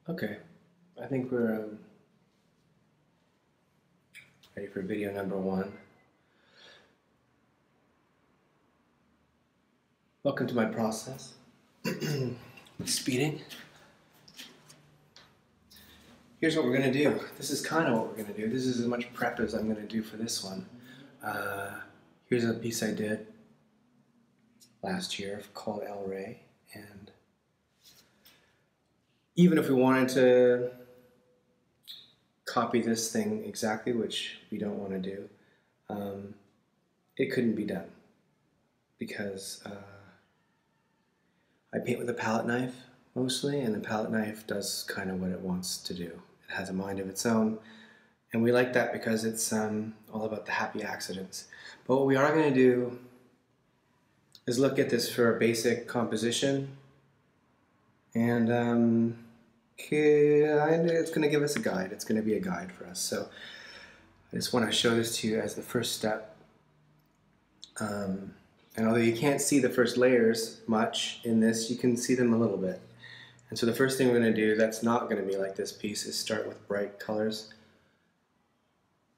Okay, I think we're ready for video number 1. Welcome to my process. Speeding. Here's what we're going to do. This is kind of what we're going to do. This is as much prep as I'm going to do for this one. Here's a piece I did last year called El Rey. And even if we wanted to copy this thing exactly, which we don't want to do, it couldn't be done because I paint with a palette knife mostly, and the palette knife does kind of what it wants to do. It has a mind of its own, and we like that because it's all about the happy accidents. But what we are going to do is look at this for a basic composition, and it's going to give us a guide. It's going to be a guide for us. So I just want to show this to you as the first step. And although you can't see the first layers much in this, you can see them a little bit. And so the first thing we're going to do that's not going to be like this piece is start with bright colors.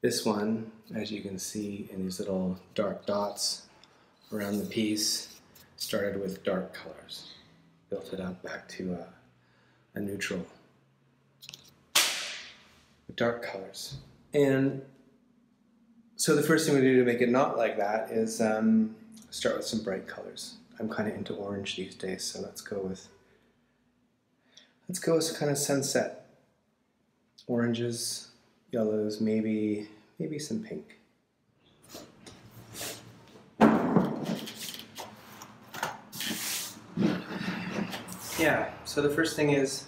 This one, as you can see in these little dark dots around the piece, started with dark colors. Built it up back to a neutral with dark colors. And so the first thing we do to make it not like that is start with some bright colors. I'm kind of into orange these days, so let's go with kind of sunset oranges, yellows, maybe some pink. Yeah, so the first thing is,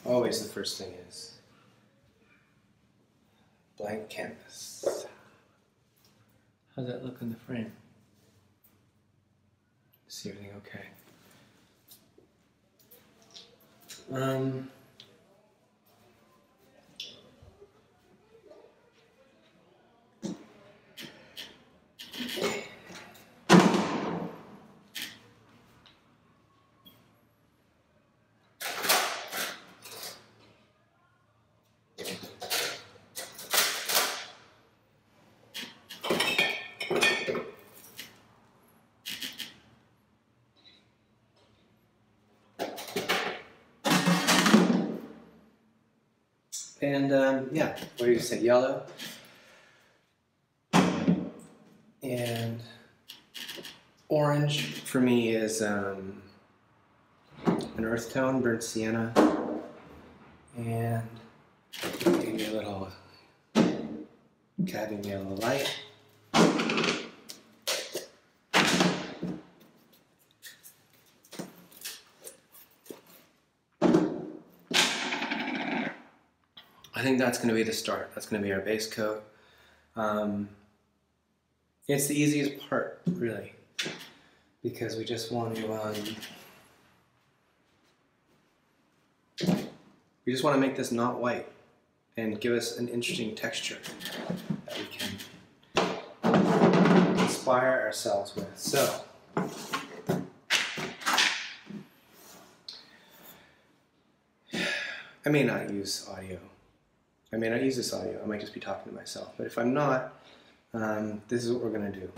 always the first thing is blank canvas. How's that look in the frame? See everything okay? And yeah, what do you say? Yellow. And orange for me is an earth tone, burnt sienna. And maybe a little cadmium yellow light. I think that's going to be the start. That's going to be our base coat. It's the easiest part, really, because we just want to make this not white and give us an interesting texture that we can inspire ourselves with. So, I may not use audio. I may not use this audio, I might just be talking to myself. But if I'm not, this is what we're going to do.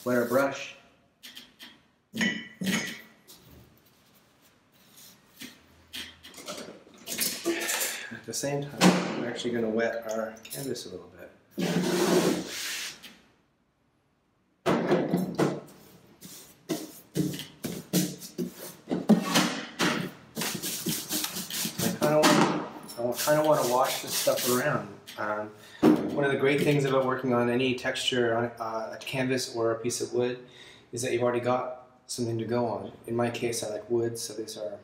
Wet our brush. At the same time, we're actually going to wet our canvas a little bit. I kind of want to wash this stuff around. One of the great things about working on any texture on a canvas or a piece of wood is that you've already got something to go on. In my case, I like wood, so these are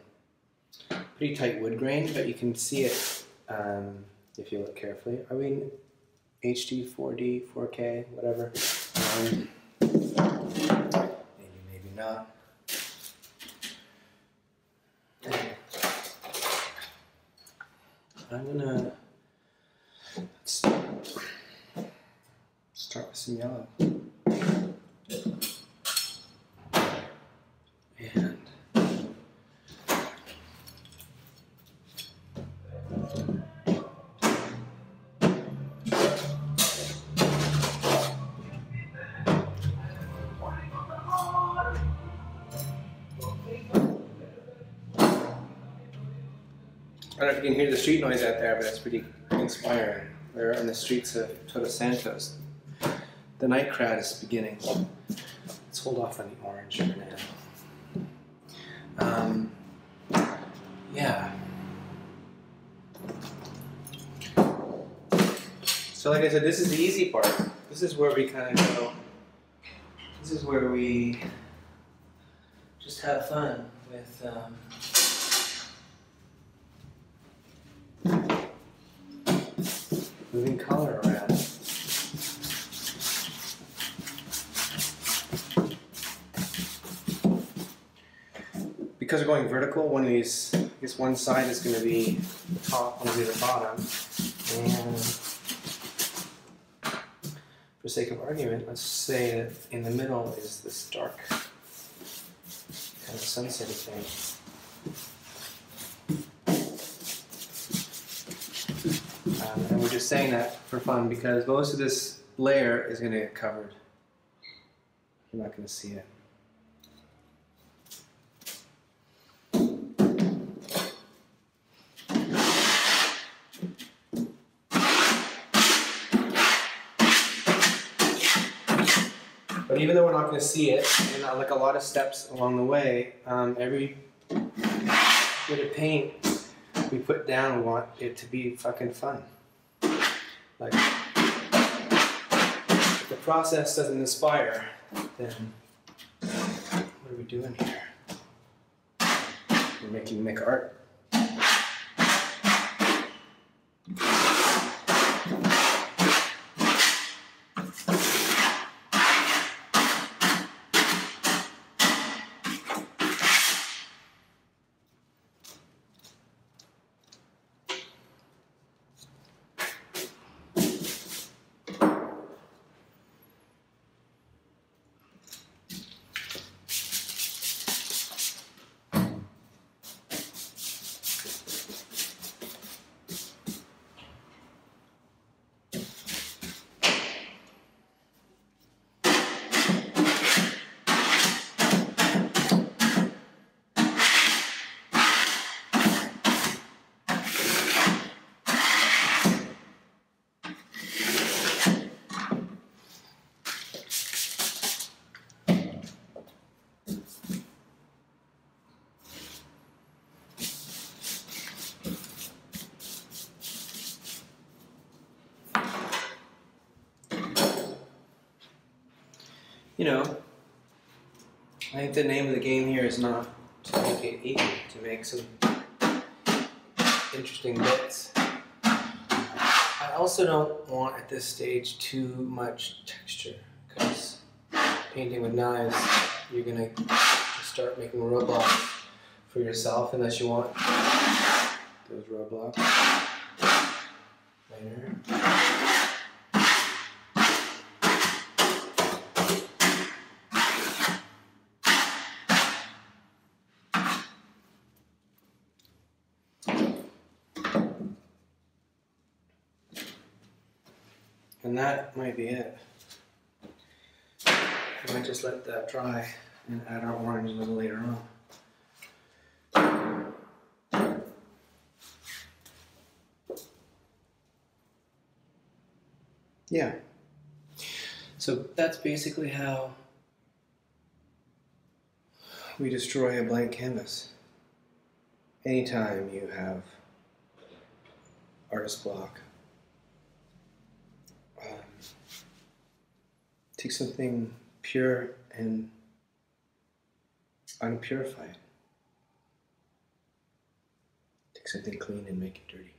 pretty tight wood grain, but you can see it if you look carefully. Are we in HD, 4D, 4K, whatever? Maybe not. I'm gonna start with some yellow. And don't know if you can hear the street noise out there, but it's pretty inspiring. We're on the streets of Todos Santos. The night crowd is beginning. Let's hold off on the orange for now. Yeah. So like I said, this is the easy part. This is where we kind of go. This is where we just have fun with moving color around. Because we're going vertical, one of these, I guess one side is going to be the top, one will be the bottom. And for sake of argument, let's say that in the middle is this dark kind of sunsetty thing. And we're just saying that for fun because most of this layer is going to get covered. You're not going to see it. But even though we're not going to see it, and like a lot of steps along the way, every bit of paint we put down, we want it to be fucking fun. Like, if the process doesn't inspire, then what are we doing here? We're making art. You know, I think the name of the game here is not to make it easy, to make some interesting bits. I also don't want at this stage too much texture, because painting with knives, you're going to start making roadblocks for yourself unless you want those roadblocks later. And that might be it. I might just let that dry and add our orange a little later on. Yeah. So that's basically how we destroy a blank canvas. Anytime you have artist block. Take something pure and unpurified. Take something clean and make it dirty.